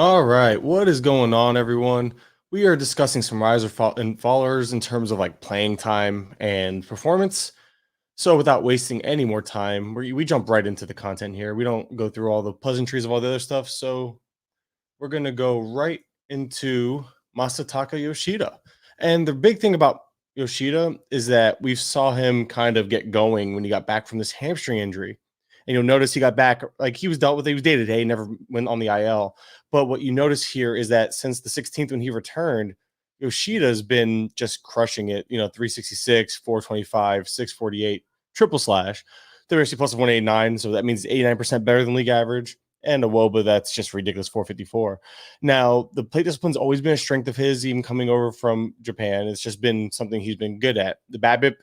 All right, what is going on, everyone? We are discussing some and fallers in terms of like playing time and performance. So, without wasting any more time, we jump right into the content here. We don't go through all the pleasantries of all the other stuff. So, we're going to go right into Masataka Yoshida. And the big thing about Yoshida is that we saw him kind of get going when he got back from this hamstring injury. And you'll notice he got back, like he was dealt with, he was day to day, never went on the IL. But what you notice here is that since the 16th when he returned, Yoshida's been just crushing it, 366, 425, 648, triple slash, 360 plus 189. So that means 89% better than league average, and a WOBA that's just ridiculous, 454. Now, the plate discipline's always been a strength of his, even coming over from Japan. It's just been something he's been good at. The BABIP,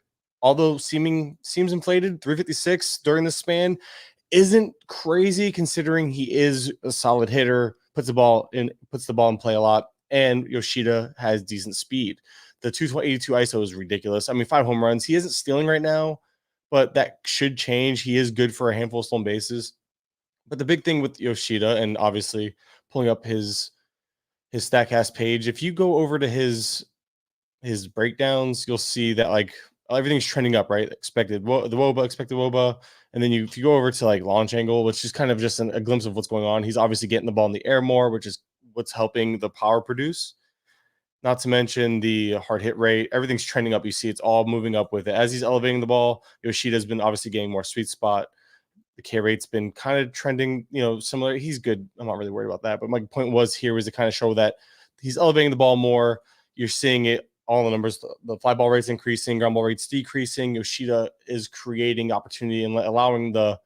although seems inflated, 356 during this span, isn't crazy considering he is a solid hitter, puts the ball in play a lot, and Yoshida has decent speed. The 282 ISO is ridiculous. I mean, 5 home runs. He isn't stealing right now, but that should change. He is good for a handful of stolen bases. But the big thing with Yoshida, and obviously pulling up his Statcast page, if you go over to his breakdowns, you'll see that like everything's trending up, right? Expected the WOBA, expected WOBA, and then if you go over to like launch angle, which is kind of just a glimpse of what's going on. He's obviously getting the ball in the air more, which is what's helping the power produce. Not to mention the hard hit rate. Everything's trending up. You see it's all moving up with it. As he's elevating the ball, Yoshida's been obviously getting more sweet spot. The K rate's been kind of trending, similar. He's good. I'm not really worried about that. But my point was to kind of show that he's elevating the ball more. You're seeing it all in the numbers. The fly ball rate's increasing, ground ball rate's decreasing. Yoshida is creating opportunity and allowing the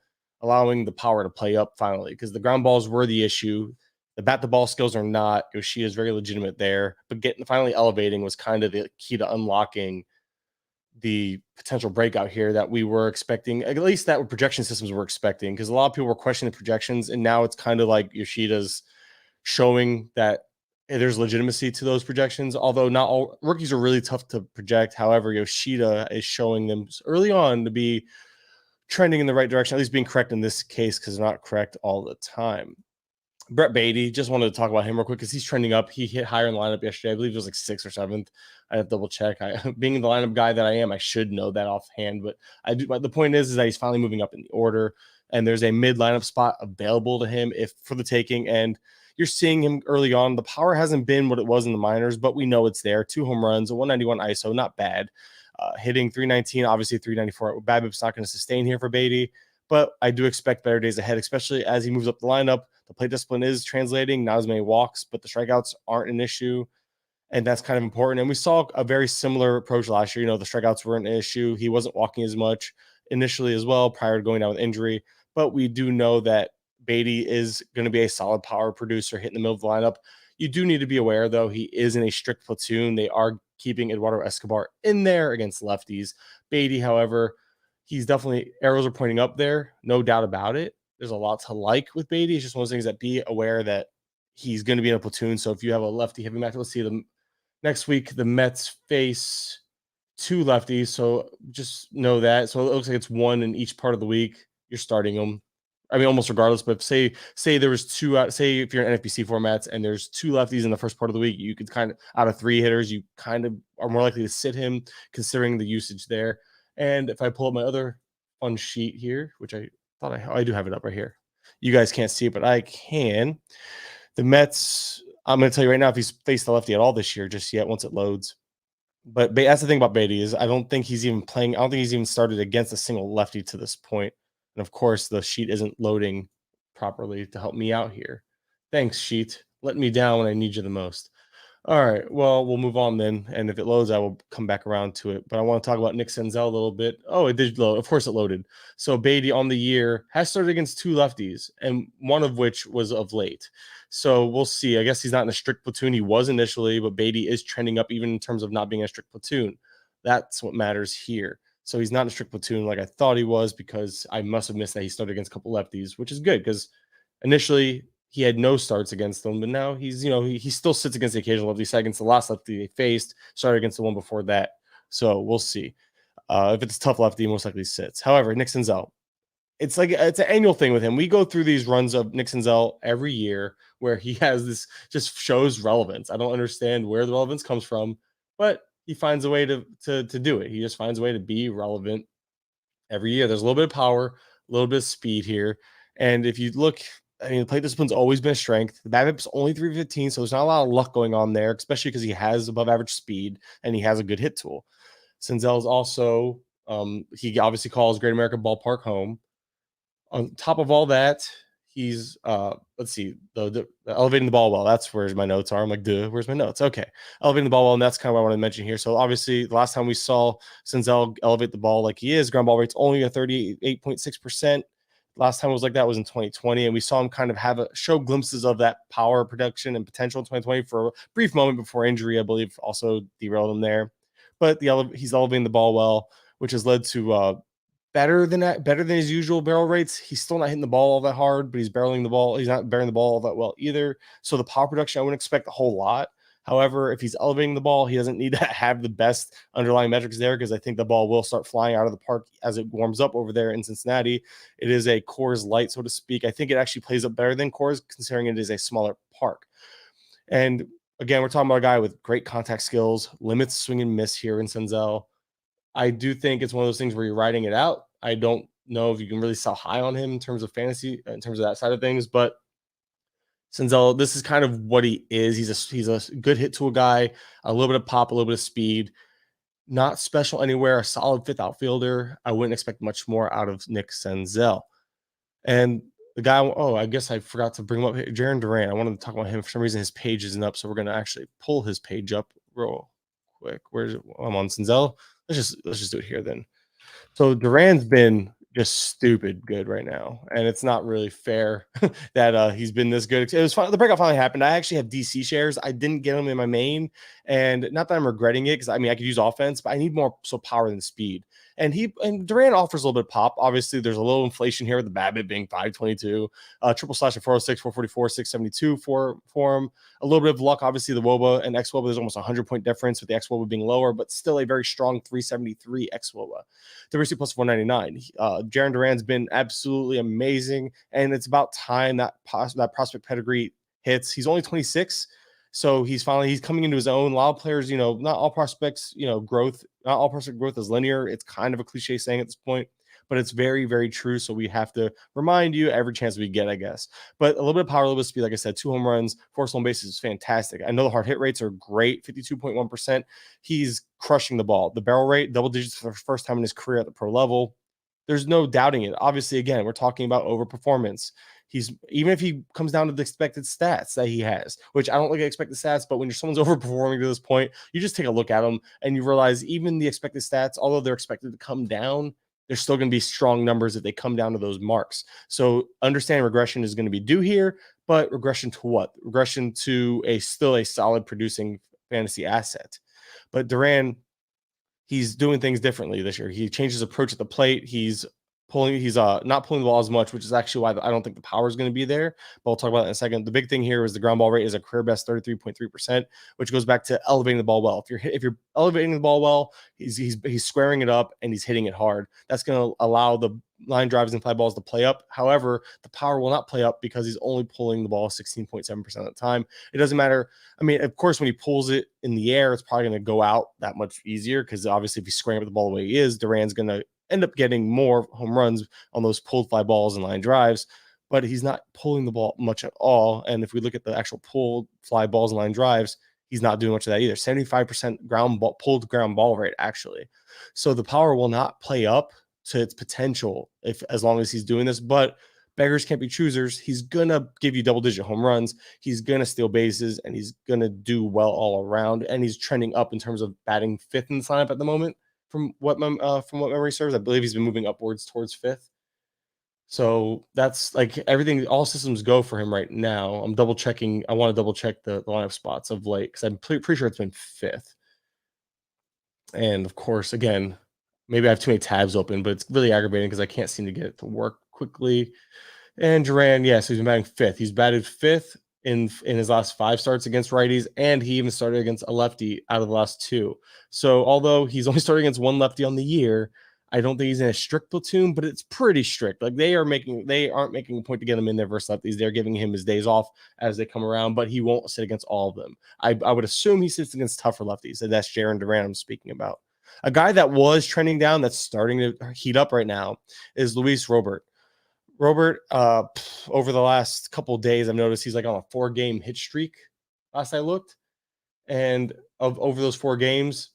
power to play up finally, because the ground balls were the issue. The bat the ball skills are not. Yoshida is very legitimate there, but finally elevating was kind of the key to unlocking the potential breakout here that we were expecting, at least that projection systems were expecting, because a lot of people were questioning the projections, and now it's kind of like Yoshida's showing that there's legitimacy to those projections, although not all rookies are really tough to project. However, Yoshida is showing them early on to be trending in the right direction, at least being correct in this case, because they're not correct all the time. Brett Baty, just wanted to talk about him real quick because he's trending up. He hit higher in the lineup yesterday. I believe it was like 6th or 7th. I have to double check. Being the lineup guy that I am, I should know that offhand, but I do. But the point is that he's finally moving up in the order, and there's a mid lineup spot available to him if for the taking. And you're seeing him early on. The power hasn't been what it was in the minors, but we know it's there. 2 home runs, a 191 ISO, not bad. Hitting 319, obviously 394. BABIP's not going to sustain here for Beatty, but I do expect better days ahead, especially as he moves up the lineup. The play discipline is translating, not as many walks, but the strikeouts aren't an issue, and that's kind of important. And we saw a very similar approach last year. The strikeouts weren't an issue. He wasn't walking as much initially as well prior to going down with injury, but we do know that Beatty is going to be a solid power producer hitting the middle of the lineup. You do need to be aware, though, he is in a strict platoon. They are keeping Eduardo Escobar in there against lefties. Beatty, however, he's definitely, arrows are pointing up there, no doubt about it. There's a lot to like with Beatty. It's just one of those things that be aware that he's going to be in a platoon. So if you have a lefty heavy match, let's see them next week. The Mets face 2 lefties, so just know that. So it looks like it's 1 in each part of the week. You're starting them. I mean, almost regardless. But say there was 2 out. Say if you're in NFBC formats and there's 2 lefties in the first part of the week, you could kind of, out of 3 hitters, you kind of are more likely to sit him considering the usage there. And if I pull up my other fun sheet here, which I thought I do have it up right here. You guys can't see it, but I can. The Mets, I'm going to tell you right now, if he's faced the lefty at all this year, just yet once it loads. But that's the thing about Beatty is I don't think he's even playing. I don't think he's even started against a single lefty to this point. And of course, the sheet isn't loading properly to help me out here. Thanks, sheet. Let me down when I need you the most. All right, well, we'll move on then. And if it loads, I will come back around to it. But I want to talk about Nick Senzel a little bit. Oh, it did load. Of course it loaded. So Beatty on the year has started against 2 lefties, and one of which was of late. So we'll see. I guess he's not in a strict platoon. He was initially, but Beatty is trending up even in terms of not being a strict platoon. That's what matters here. So he's not in a strict platoon like I thought he was, because I must have missed that he started against a couple lefties, which is good because initially he had no starts against them, but now he's, he still sits against the occasional lefty. Sat against the last lefty they faced, started against the one before that. So we'll see. If it's a tough lefty, most likely sits. However, Nick Senzel, it's like it's an annual thing with him. We go through these runs of Nick Senzel every year where he has this just shows relevance. I don't understand where the relevance comes from, but he finds a way to do it. He just finds a way to be relevant every year. There's a little bit of power, a little bit of speed here. And if you look, I mean, the plate discipline's always been a strength. The BABIP's only 315, so there's not a lot of luck going on there, especially because he has above average speed and he has a good hit tool. Senzel's also, he obviously calls Great American Ballpark home. On top of all that, he's let's see, the elevating the ball well. That's where my notes are. I'm like, duh, where's my notes? Okay, elevating the ball well, and that's kind of what I want to mention here. So obviously, the last time we saw Senzel elevate the ball like he is, ground ball rate's only a 38.6%. Last time it was like that was in 2020, and we saw him kind of show glimpses of that power production and potential in 2020 for a brief moment before injury, I believe, also derailed him there. But he's elevating the ball well, which has led to better than his usual barrel rates. He's still not hitting the ball all that hard, but he's barreling the ball. He's not bearing the ball all that well either. So the power production, I wouldn't expect a whole lot. However, if he's elevating the ball, he doesn't need to have the best underlying metrics there, because I think the ball will start flying out of the park as it warms up over there in Cincinnati. It is a Coors Light, so to speak. I think it actually plays up better than Coors, considering it is a smaller park. And again, we're talking about a guy with great contact skills, limits swing and miss here in Senzel. I do think it's one of those things where you're riding it out. I don't know if you can really sell high on him in terms of fantasy, in terms of that side of things, but Senzel, this is kind of what he is. He's a good hit tool guy, a little bit of pop, a little bit of speed, not special anywhere, a solid fifth outfielder. I wouldn't expect much more out of Nick Senzel. And the guy, I guess I forgot to bring him up here, Jaren Duran. I wanted to talk about him. For some reason, his page isn't up, so we're going to actually pull his page up real quick. Where's it? I'm on Senzel. Let's just do it here then. So Duran's been just stupid good right now, and it's not really fair that he's been this good. It was fun. The breakout finally happened. I actually have DC shares. I didn't get them in my main, and not that I'm regretting it, because I mean I could use offense, but I need more power than speed. And Duran offers a little bit of pop. Obviously, there's a little inflation here with the BABIP being 522, triple slash at 406, 444, 672 for him. A little bit of luck, obviously, the WOBA and XWOBA, there's almost a 100-point difference with the XWOBA being lower, but still a very strong 373 XWOBA. WRC plus 199. Jaren Duran's been absolutely amazing, and it's about time that prospect pedigree hits. He's only 26, so he's coming into his own. A lot of players, not all prospects, not all prospect growth is linear. It's kind of a cliche saying at this point, but it's very, very true. So we have to remind you every chance we get, I guess. But a little bit of power, a little bit of speed. Like I said, 2 home runs, 4 stolen bases is fantastic. I know the hard hit rates are great, 52.1%. He's crushing the ball. The barrel rate, double digits for the first time in his career at the pro level. There's no doubting it. Obviously, again, we're talking about overperformance. Even if he comes down to the expected stats that he has, which I don't look at expected stats, but when someone's overperforming to this point, you just take a look at them and you realize even the expected stats, although they're expected to come down, they're still going to be strong numbers if they come down to those marks. So understanding regression is going to be due here, but regression to what? Regression to still a solid producing fantasy asset. But Duran, he's doing things differently this year. He changed his approach at the plate. He's not pulling the ball as much, which is actually why I don't think the power is going to be there. But we'll talk about that in a second. The big thing here is the ground ball rate is a career best 33.3%, which goes back to elevating the ball well. If you're elevating the ball well, he's squaring it up and he's hitting it hard. That's going to allow the line drives and fly balls to play up. However, the power will not play up because he's only pulling the ball 16.7% of the time. It doesn't matter. I mean, of course, when he pulls it in the air, it's probably going to go out that much easier, because obviously if he's squaring up the ball the way he is, Duran's going to end up getting more home runs on those pulled fly balls and line drives, but he's not pulling the ball much at all. And if we look at the actual pulled fly balls and line drives, he's not doing much of that either. 75% pulled ground ball rate, actually. So the power will not play up to its potential as long as he's doing this, but beggars can't be choosers. He's going to give you double-digit home runs. He's going to steal bases, and he's going to do well all around. And he's trending up in terms of batting 5th in the lineup at the moment. From what memory serves, I believe he's been moving upwards towards 5th. So that's like everything, all systems go for him right now. I'm double checking. I want to double check the lineup spots of late, because I'm pretty sure it's been 5th. And of course, again, maybe I have too many tabs open, but it's really aggravating because I can't seem to get it to work quickly. And Duran, yes, he's been batting 5th. He's batted 5th in his last 5 starts against righties, and he even started against a lefty out of the last 2. So although he's only started against one lefty on the year, I don't think he's in a strict platoon, but it's pretty strict. Like they aren't making a point to get him in there versus lefties. They're giving him his days off as they come around, but he won't sit against all of them. I would assume he sits against tougher lefties, and that's Jarren Duran I'm speaking about. A guy that was trending down that's starting to heat up right now is Luis Robert. Robert, over the last couple of days, I've noticed he's like on a 4-game hit streak. Last I looked, and over those 4 games,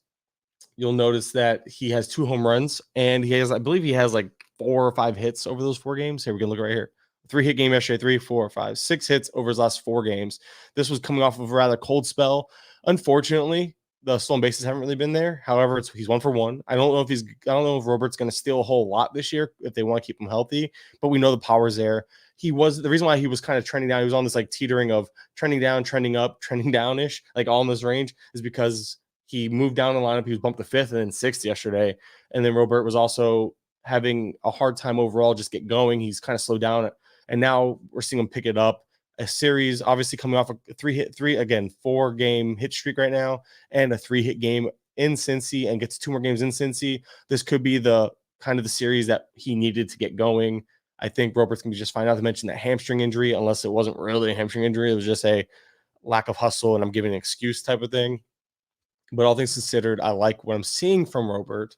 you'll notice that he has 2 home runs, and I believe he has like 4 or 5 hits over those 4 games. Here, we can look right here. 3-hit game yesterday, 3, 4, 5, 6 hits over his last 4 games. This was coming off of a rather cold spell. Unfortunately, the stolen bases haven't really been there. However, he's 1 for 1. I don't know if Robert's going to steal a whole lot this year if they want to keep him healthy, but we know the power's there. The reason why he was kind of trending down, he was on this like teetering of trending down, trending up, trending down-ish, like all in this range, is because he moved down the lineup. He was bumped to 5th and then 6th yesterday. And then Robert was also having a hard time overall just get going. He's kind of slowed down. And now we're seeing him pick it up. A series, obviously coming off a 4-game hit streak right now, and a 3-hit game in Cincy, and gets 2 more games in Cincy. This could be the kind of the series that he needed to get going. I think Robert's going to be just fine. Not to mention that hamstring injury, unless it wasn't really a hamstring injury. It was just a lack of hustle, and I'm giving an excuse type of thing. But all things considered, I like what I'm seeing from Robert.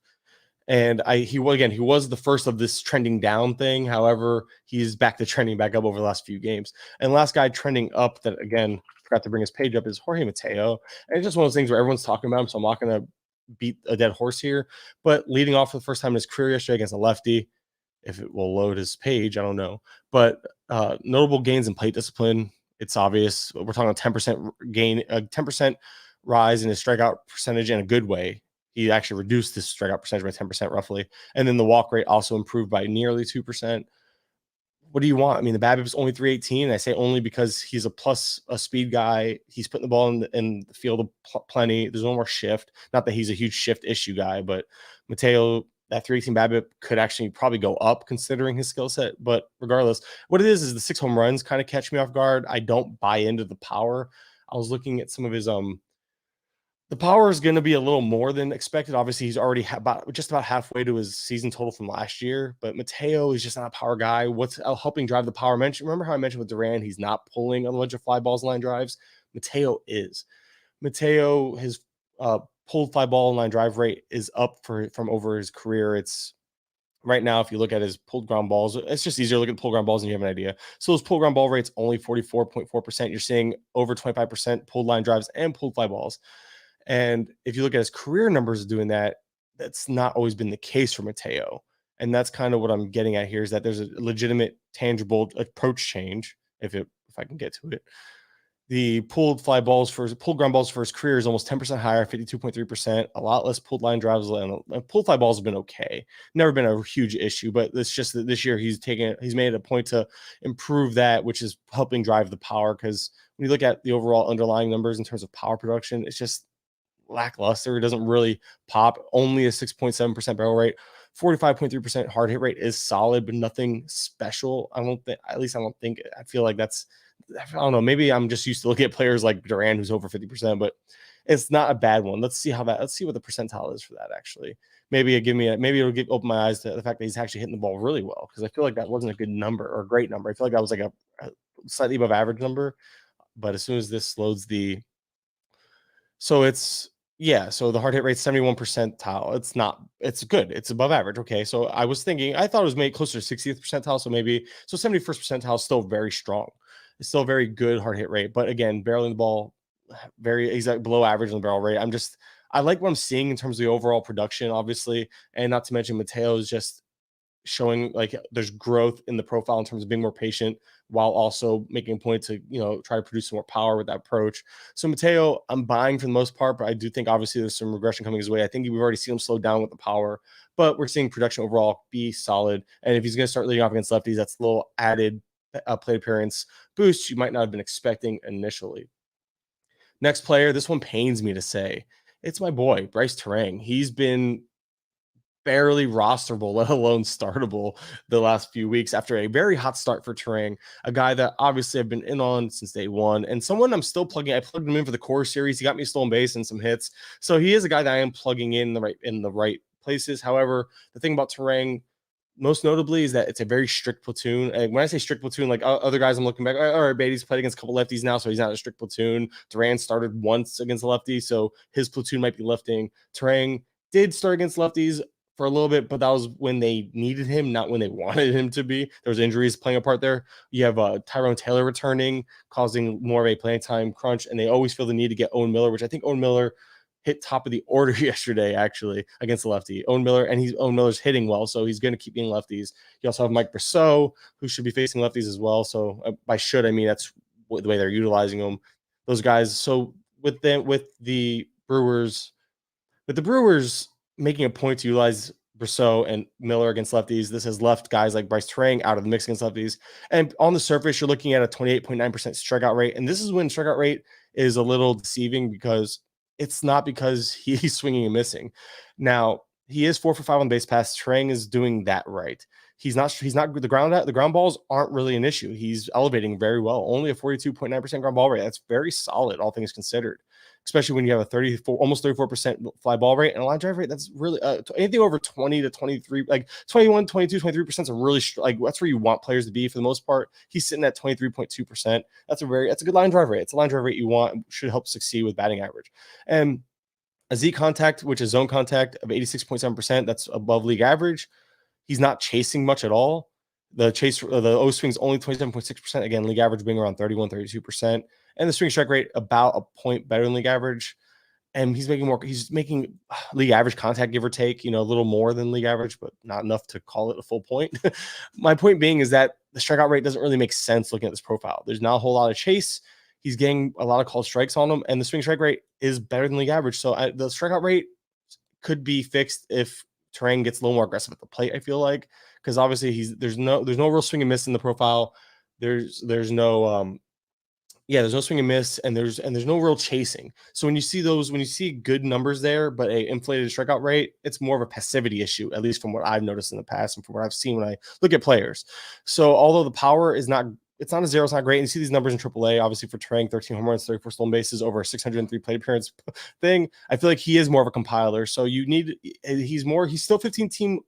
And he was the first of this trending down thing. However, he's back to trending back up over the last few games. And last guy trending up that, again, forgot to bring his page up, is Jorge Mateo. And it's just one of those things where everyone's talking about him, so I'm not going to beat a dead horse here. But leading off for the first time in his career yesterday against a lefty, if it will load his page, I don't know. But notable gains in plate discipline. It's obvious. We're talking a 10% gain, a 10% rise in his strikeout percentage in a good way. He actually reduced his strikeout percentage by 10% roughly. And then the walk rate also improved by nearly 2%. What do you want? I mean, the BABIP is only 318. And I say only because he's a speed guy. He's putting the ball in the field plenty. There's no more shift. Not that he's a huge shift issue guy, but Mateo, that 318 BABIP could actually probably go up considering his skill set. But regardless, what it is the 6 home runs kind of catch me off guard. I don't buy into the power. I was looking at some of his the power is going to be a little more than expected. Obviously, he's already just about halfway to his season total from last year. But Mateo is just not a power guy. What's helping drive the power? Remember how I mentioned with Duran, he's not pulling a bunch of fly balls line drives? Mateo is. Mateo, his pulled fly ball line drive rate is up from over his career. It's right now, if you look at his pulled ground balls, it's just easier to look at pulled ground balls and you have an idea. So his pulled ground ball rate's only 44.4%. You're seeing over 25% pulled line drives and pulled fly balls. And if you look at his career numbers doing that, that's not always been the case for Mateo. And that's kind of what I'm getting at here, is that there's a legitimate, tangible approach change, if I can get to it. The pulled ground balls for his career is almost 10% higher, 52.3%, a lot less pulled line drives. And pulled fly balls have been okay. Never been a huge issue, but it's just that this year he's made it a point to improve that, which is helping drive the power. Because when you look at the overall underlying numbers in terms of power production, it's just lackluster. It doesn't really pop. Only a 6.7% barrel rate, 45.3% hard hit rate is solid, but nothing special. I feel like that's, I don't know. Maybe I'm just used to looking at players like Duran, who's over 50%, but it's not a bad one. Let's see what the percentile is for that. Actually, maybe it'll open my eyes to the fact that he's actually hitting the ball really well. Cause I feel like that wasn't a good number or a great number. I feel like that was like a slightly above average number, but as soon as this loads so the hard hit rate's 71 percentile. It's good. It's above average. Okay. So I thought it was made closer to 60th percentile. So 71st percentile is still very strong. It's still a very good hard hit rate. But again, barreling the ball he's below average on the barrel rate. I like what I'm seeing in terms of the overall production, obviously. And not to mention Mateo is just showing like there's growth in the profile in terms of being more patient while also making a point to, try to produce some more power with that approach. So Mateo, I'm buying for the most part, but I do think obviously there's some regression coming his way. I think we've already seen him slow down with the power, but we're seeing production overall be solid. And if he's going to start leading off against lefties, that's a little added plate appearance boost you might not have been expecting initially. Next player, this one pains me to say. It's my boy, Brice Turang. He's been barely rosterable, let alone startable the last few weeks after a very hot start for Turang, a guy that obviously I've been in on since day one, and someone I'm still plugging. I plugged him in for the core series. He got me a stolen base and some hits. So he is a guy that I am plugging in the right places. However, the thing about Turang, most notably, is that it's a very strict platoon. And when I say strict platoon, like other guys I'm looking back, all right, Baty's played against a couple lefties now, so he's not a strict platoon. Duran started once against a lefty, so his platoon might be lifting. Turang did start against lefties for a little bit, but that was when they needed him, not when they wanted him to be. There was injuries playing a part there. You have Tyrone Taylor returning, causing more of a playing time crunch, and they always feel the need to get Owen Miller, which I think Owen Miller hit top of the order yesterday, actually, against the lefty. Owen Miller's hitting well, so he's going to keep getting lefties. You also have Mike Brice, who should be facing lefties as well. So by should, I mean that's the way they're utilizing them. Those guys. So with the Brewers making a point to utilize Brice and Miller against lefties, this has left guys like Brice Turang out of the mix against lefties. And on the surface, you're looking at a 28.9% strikeout rate. And this is when strikeout rate is a little deceiving because it's not because he's swinging and missing. Now, he is 4 for 5 on base pass. Turang is doing that right. He's not the ground balls aren't really an issue. He's elevating very well. Only a 42.9% ground ball rate. That's very solid, all things considered, especially when you have a almost 34% fly ball rate and a line drive rate. That's really anything over 20 to 23, like 21, 22, 23% is a really like that's where you want players to be for the most part. He's sitting at 23.2%. That's a good line drive rate. It's a line drive rate you want, should help succeed with batting average. And a Z contact, which is zone contact of 86.7%, that's above league average. He's not chasing much at all. The O swing is only 27.6%. Again, league average being around 31, 32%. And the swing strike rate about a point better than league average. And he's making league average contact, give or take, a little more than league average, but not enough to call it a full point. My point being is that the strikeout rate doesn't really make sense looking at this profile. There's not a whole lot of chase. He's getting a lot of called strikes on him, and the swing strike rate is better than league average. So the strikeout rate could be fixed if Turang gets a little more aggressive at the plate, I feel like, because obviously there's no real swing and miss in the profile. There's no swing and miss, and there's no real chasing. So when you see good numbers there, but a inflated strikeout rate, it's more of a passivity issue, at least from what I've noticed in the past and from what I've seen when I look at players. So although the power is not, it's not a zero, it's not great. And you see these numbers in AAA, obviously for Turang, 13 home runs, 34 stolen bases, over 603 plate appearance thing. I feel like he is more of a compiler. So he's still 15 team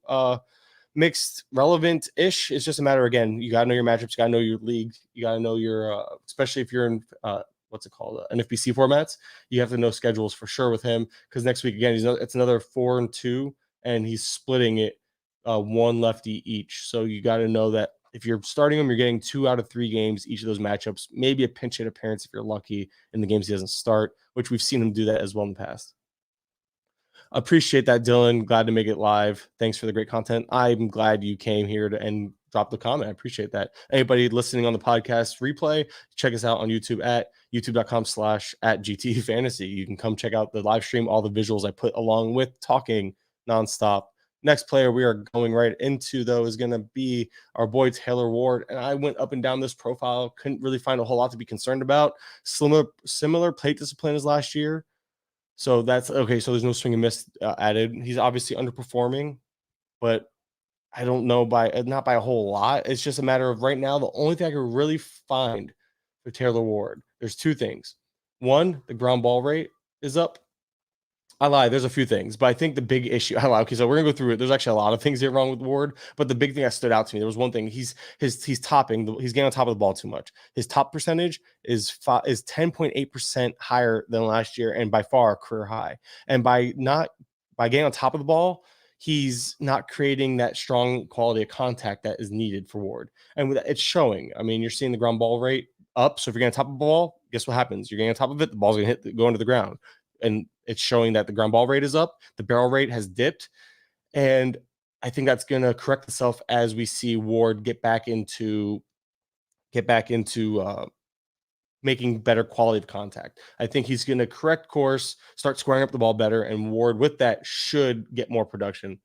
mixed relevant-ish. It's just a matter, again, you got to know your matchups, you got to know your league, you got to know your, especially if you're in, NFBC formats, you have to know schedules for sure with him, because next week, again, it's another 4-2, and he's splitting it one lefty each. So you got to know that if you're starting him, you're getting 2 out of 3 games, each of those matchups, maybe a pinch hit appearance if you're lucky in the games he doesn't start, which we've seen him do that as well in the past. Appreciate that, Dylan. Glad to make it live. Thanks for the great content. I'm glad you came here and dropped the comment. I appreciate that. Anybody listening on the podcast replay, check us out on YouTube at youtube.com/@GTFantasy. You can come check out the live stream, all the visuals I put along with talking nonstop. Next player we are going right into, though, is going to be our boy Taylor Ward. And I went up and down this profile, couldn't really find a whole lot to be concerned about. Similar plate discipline as last year. So that's okay. So there's no swing and miss added. He's obviously underperforming, but I don't know not by a whole lot. It's just a matter of right now, the only thing I can really find for Taylor Ward, there's 2 things. One, the ground ball rate is up. I lied. There's a few things, but I think the big issue. I lied. Okay, so we're gonna go through it. There's actually a lot of things here wrong with Ward, but the big thing that stood out to me, there was one thing. He's getting on top of the ball too much. His top percentage is 10.8% higher than last year, and by far a career high. And by getting on top of the ball, he's not creating that strong quality of contact that is needed for Ward, and it's showing. I mean, you're seeing the ground ball rate up. So if you're getting on top of the ball, guess what happens? You're getting on top of it. The ball's gonna go into the ground. And it's showing that the ground ball rate is up, the barrel rate has dipped, and I think that's going to correct itself as we see Ward get back into making better quality of contact. I think he's going to correct course, start squaring up the ball better, and Ward with that should get more production.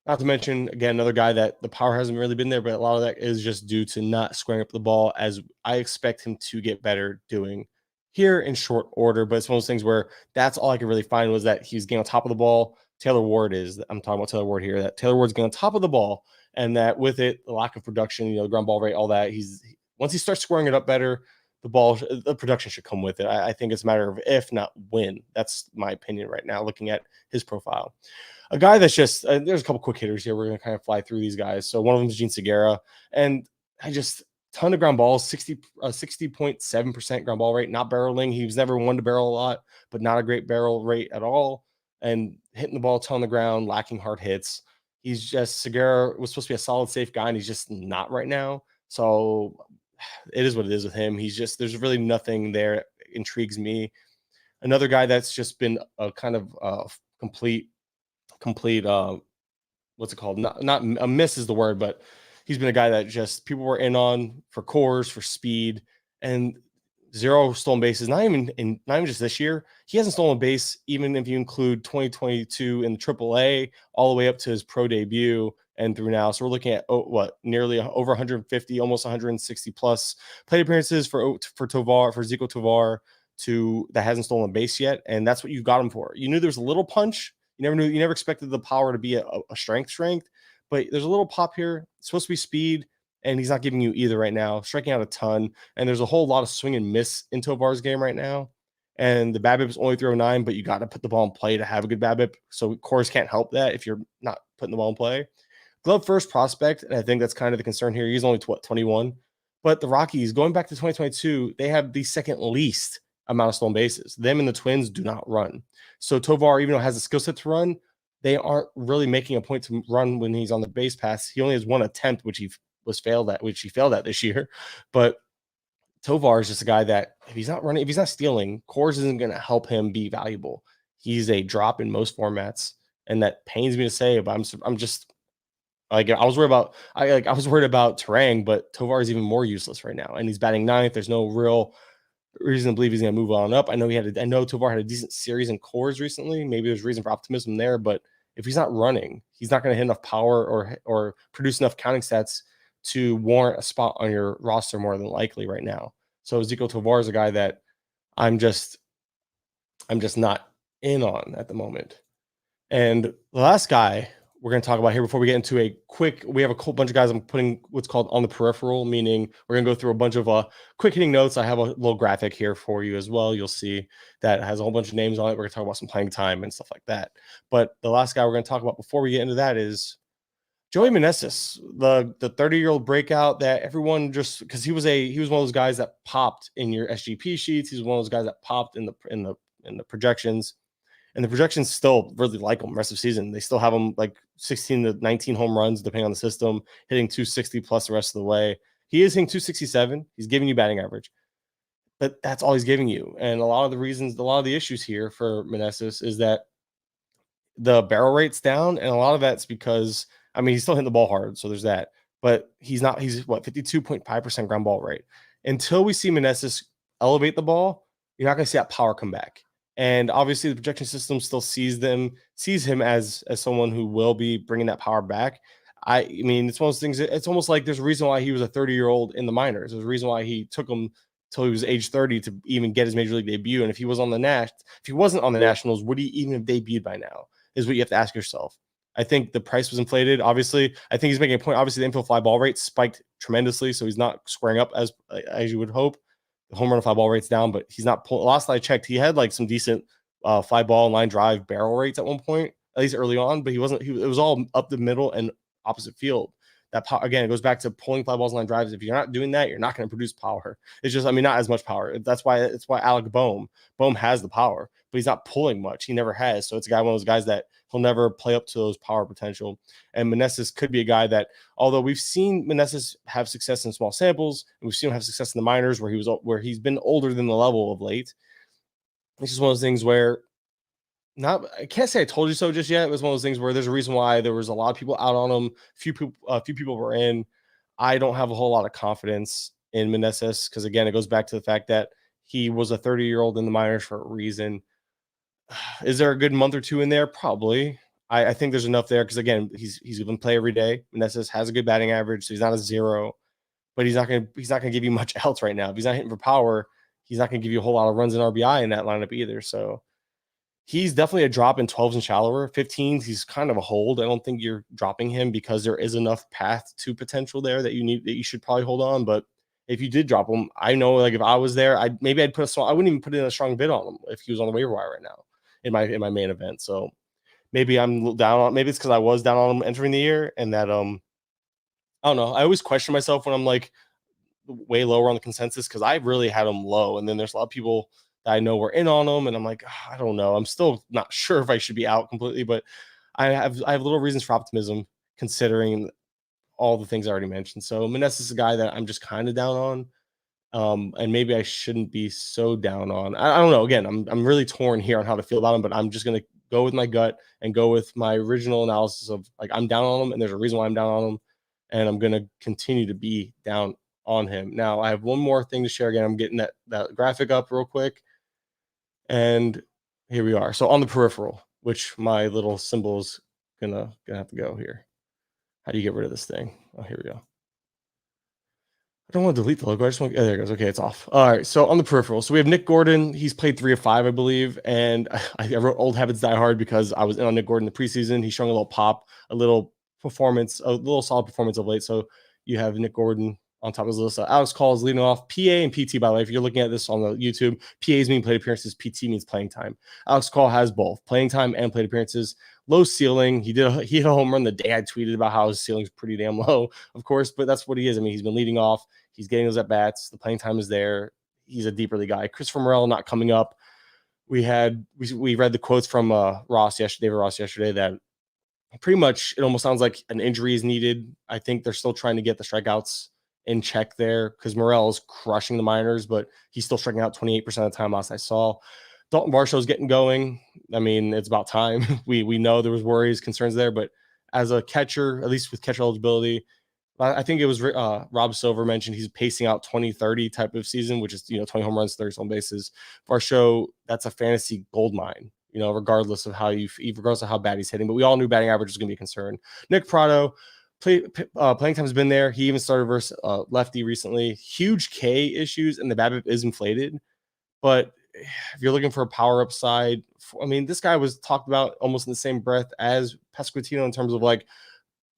Not to mention, again, another guy that the power hasn't really been there, but a lot of that is just due to not squaring up the ball, as I expect him to get better doing here in short order. But it's one of those things where that's all I could really find was that he's getting on top of the ball. I'm talking about Taylor Ward here, that Taylor Ward's getting on top of the ball, and that with it, the lack of production, the ground ball rate, all that, once he starts squaring it up better, the production should come with it. I think it's a matter of if, not when. That's my opinion right now, looking at his profile. A guy that's just there's a couple quick hitters here. We're gonna kind of fly through these guys. So one of them is Gene Segura, and I just ton of ground balls, 60.7% ground ball rate, not barreling. He was never one to barrel a lot, but not a great barrel rate at all. And hitting the ball a ton on the ground, lacking hard hits. He's just Segura was supposed to be a solid, safe guy, and he's just not right now. So it is what it is with him. He's just there's really nothing there that intrigues me. Another guy that's just been a kind of complete what's it called? Not a miss is the word, but he's been a guy that just people were in on for cores, for speed, and zero stolen bases. Not even just this year. He hasn't stolen a base, even if you include 2022 in the AAA, all the way up to his pro debut and through now. So we're looking at nearly over 150, almost 160 plus plate appearances for Tovar, for Ezequiel Tovar, that hasn't stolen a base yet, and that's what you got him for. You knew there was a little punch. You never expected the power to be a strength, but there's a little pop here. It's supposed to be speed, and he's not giving you either right now. Striking out a ton, and there's a whole lot of swing and miss in Tovar's game right now. And the BABIP is only 309, but you got to put the ball in play to have a good BABIP. So cores can't help that if you're not putting the ball in play. Glove first prospect, and I think that's kind of the concern here. He's only 21, but the Rockies, going back to 2022, they have the second least amount of stolen bases. Them and the Twins do not run. So Tovar, even though he has a skill set to run, they aren't really making a point to run when he's on the base pass. He only has one attempt, which he failed at this year. But Tovar is just a guy that if he's not running, if he's not stealing, cores isn't going to help him be valuable. He's a drop in most formats, and that pains me to say, but I'm just like I was worried about Turang, but Tovar is even more useless right now, and he's batting ninth. There's no real reason to believe he's going to move on up. I know Tovar had a decent series in cores recently. Maybe there's reason for optimism there, but if he's not running, he's not going to hit enough power or produce enough counting stats to warrant a spot on your roster more than likely right now. So Ezequiel Tovar is a guy that I'm just not in on at the moment. And the last guy we're going to talk about here before we get into we have a whole bunch of guys I'm putting what's called on the peripheral, meaning we're going to go through a bunch of quick hitting notes. I have a little graphic here for you as well. You'll see that has a whole bunch of names on it. We're going to talk about some playing time and stuff like that. But the last guy we're going to talk about before we get into that is Joey Meneses, the 30-year-old breakout that everyone just because he was one of those guys that popped in your SGP sheets. He's one of those guys that popped in the projections. And the projections still really like him the rest of the season. They still have him like 16 to 19 home runs, depending on the system, hitting 260 plus the rest of the way. He is hitting 267. He's giving you batting average, but that's all he's giving you. And a lot of the issues here for Meneses is that the barrel rate's down. And a lot of that's because, he's still hitting the ball hard. So there's that, but he's 52.5% ground ball rate. Until we see Meneses elevate the ball, you're not going to see that power come back. And obviously the projection system still sees him as someone who will be bringing that power back. It's one of those things. It's almost like there's a reason why he was a 30-year-old in the minors. There's a reason why he took him till he was age 30 to even get his major league debut. And if he wasn't on the Nationals, would he even have debuted by now? Is what you have to ask yourself. I think the price was inflated. Obviously, I think he's making a point. Obviously, the infield fly ball rate spiked tremendously, so he's not squaring up as you would hope. The home run fly ball rate's down, but he's not pulling. Last I checked, he had like some decent fly ball and line drive barrel rates at one point, at least early on, but it was all up the middle and opposite field. That again, it goes back to pulling fly balls and line drives. If you're not doing that, you're not going to produce power. It's just, not as much power. That's why Alec Bohm has the power, but he's not pulling much. He never has. So it's one of those guys that he'll never play up to those power potential. And Meneses could be a guy that, although we've seen Meneses have success in small samples, and we've seen him have success in the minors where he's been older than the level of late. It's just one of those things where I can't say I told you so just yet. It was one of those things where there's a reason why there was a lot of people out on him. A few people were in. I don't have a whole lot of confidence in Meneses because, again, it goes back to the fact that he was a 30-year-old in the minors for a reason. Is there a good month or two in there? Probably. I think there's enough there because, again, he's going to play every day. Meneses has a good batting average, so he's not a zero, but he's not going to give you much else right now. If he's not hitting for power, he's not going to give you a whole lot of runs in RBI in that lineup either. So he's definitely a drop in 12s and shallower. 15s, he's kind of a hold. I don't think you're dropping him because there is enough path to potential there that you should probably hold on. But if you did drop him, I know like if I was there, I'd put a small. I wouldn't even put in a strong bid on him if he was on the waiver wire right now in my main event. So maybe I'm down on. Maybe it's because I was down on him entering the year, and that I don't know. I always question myself when I'm like way lower on the consensus because I really had him low, and then there's a lot of people that I know were in on him, and I'm like, I don't know. I'm still not sure if I should be out completely, but I have little reasons for optimism considering all the things I already mentioned. So Meneses is a guy that I'm just kind of down on. And maybe I shouldn't be so down on. I don't know. Again, I'm really torn here on how to feel about him, but I'm just gonna go with my gut and go with my original analysis of like I'm down on him, and there's a reason why I'm down on him, and I'm gonna continue to be down on him. Now I have one more thing to share. Again, I'm getting that graphic up real quick, and here we are. So on the peripheral, which my little symbol is gonna have to go here. How do you get rid of this thing? Oh, here we go. I don't want to delete the logo. I just want. Oh, there it goes. Okay, it's off. All right. So on the peripheral, so we have Nick Gordon. He's played 3 of 5, I believe. And I wrote Old Habits Die Hard because I was in on Nick Gordon in the preseason. He's showing a little pop, a little performance, a little solid performance of late. So you have Nick Gordon on top of his list. Alex Call is leading off. PA and PT, by the way, if you're looking at this on the YouTube, PAs mean plate appearances, PT means playing time. Alex Call has both playing time and plate appearances. Low ceiling. He hit a home run the day I tweeted about how his ceiling's pretty damn low, of course, but that's what he is. I mean, he's been leading off. He's getting those at bats. The playing time is there. He's a deep early guy. Christopher Morel not coming up. We read the quotes from David Ross yesterday that pretty much it almost sounds like an injury is needed. I think they're still trying to get the strikeouts in check there because Morel is crushing the minors, but he's still striking out 28% of the time last I saw. Dalton Varsho's getting going. I mean, it's about time. We know there was worries, concerns there, but as a catcher, at least with catcher eligibility, I think it was Rob Silver mentioned he's pacing out 20-30 type of season, which is 20 home runs, 30 stolen bases. Varsho, that's a fantasy gold mine, regardless of regardless of how bad he's hitting. But we all knew batting average was going to be a concern. Nick Prado, playing time has been there. He even started versus lefty recently. Huge K issues, and the BABIP is inflated. But if you're looking for a power upside, I mean, this guy was talked about almost in the same breath as Pasquantino in terms of like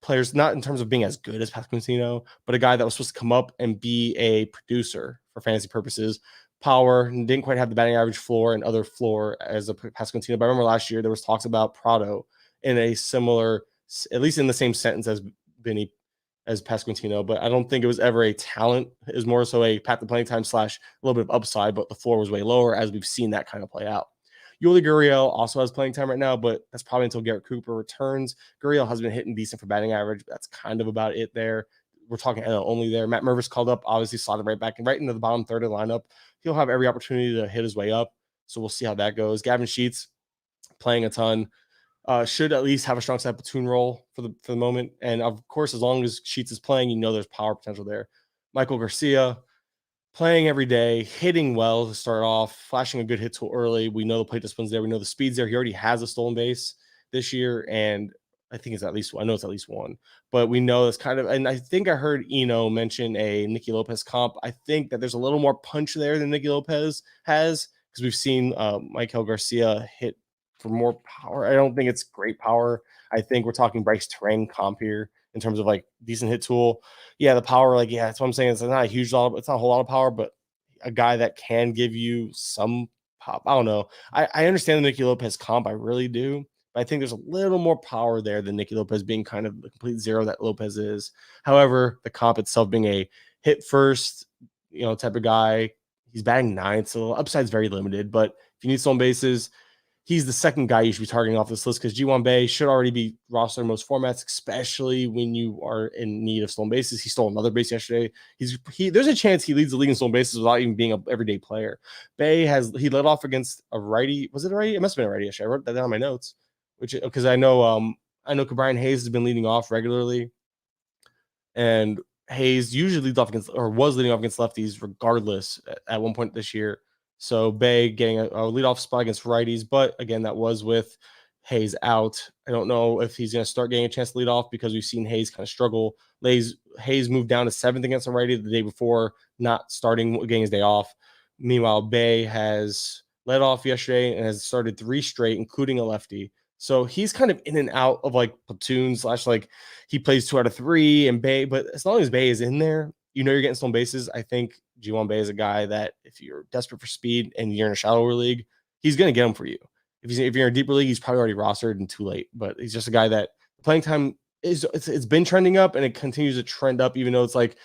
players, not in terms of being as good as Pasquantino, but a guy that was supposed to come up and be a producer for fantasy purposes. Power, and didn't quite have the batting average floor and other floor as a Pasquantino. But I remember last year there was talks about Prado in a similar, at least in the same sentence as Vinny, as Pasquantino, but I don't think it was ever a talent. It was more so a path to playing time / a little bit of upside, but the floor was way lower as we've seen that kind of play out. Yuli Gurriel also has playing time right now, but that's probably until Garrett Cooper returns. Gurriel has been hitting decent for batting average, but that's kind of about it there. We're talking NL only there. Matt Mervis called up, obviously slotted right into the bottom third of the lineup. He'll have every opportunity to hit his way up, so we'll see how that goes. Gavin Sheets playing a ton. Should at least have a strong side platoon role for the moment. And of course, as long as Sheets is playing, there's power potential there. Michael Garcia playing every day, hitting well to start off, flashing a good hit tool early. We know the plate discipline's there. We know the speed's there. He already has a stolen base this year, and I think it's at least one. But we know it's kind of, and I think I heard Eno mention a Nicky Lopez comp. I think that there's a little more punch there than Nicky Lopez has because we've seen Michael Garcia hit for more power. I don't think it's great power. I think we're talking Brice Turang comp here in terms of like decent hit tool. Yeah, the power, like, yeah, that's what I'm saying. It's not it's not a whole lot of power, but a guy that can give you some pop. I don't know. I understand the Nicky Lopez comp. I really do. But I think there's a little more power there than Nicky Lopez being kind of the complete zero that Lopez is. However, the comp itself being a hit first, type of guy, he's batting 9th, so the upside's very limited. But if you need stolen bases, he's the second guy you should be targeting off this list because Ji-Hwan Bae should already be rostered in most formats, especially when you are in need of stolen bases. He stole another base yesterday. There's a chance he leads the league in stolen bases without even being an everyday player. Bae he led off against a righty. Was it a righty? It must have been a righty yesterday. I wrote that down in my notes, because I know Brian Hayes has been leading off regularly, and Hayes usually leads off was leading off against lefties regardless at one point this year. So Bae getting a leadoff spot against righties, but again, that was with Hayes out. I don't know if he's going to start getting a chance to lead off because we've seen Hayes kind of struggle. Hayes moved down to 7th against a righty the day before, not starting, getting his day off. Meanwhile, Bae has led off yesterday and has started 3 straight, including a lefty. So he's kind of in and out of like platoon / like he plays 2 out of 3 and Bae, but as long as Bae is in there, you're getting stolen bases. I think G1 Bay is a guy that if you're desperate for speed and you're in a shallower league, he's going to get them for you. If you're in a deeper league, he's probably already rostered and too late. But he's just a guy that playing time it's been trending up and it continues to trend up, even though it's like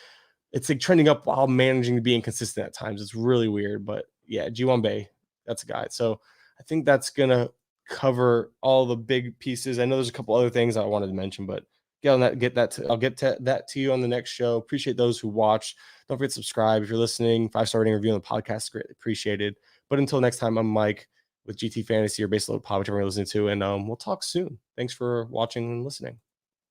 trending up while managing to be inconsistent at times. It's really weird, but yeah, G1 Bay, that's a guy. So I think that's gonna cover all the big pieces. I know there's a couple other things I wanted to mention, but I'll get to that to you on the next show. Appreciate those who watched. Don't forget to subscribe if you're listening. 5-star rating, review on the podcast is greatly appreciated. But until next time, I'm Mike with GT Fantasy or Base Load Pod, whichever you're listening to, and we'll talk soon. Thanks for watching and listening.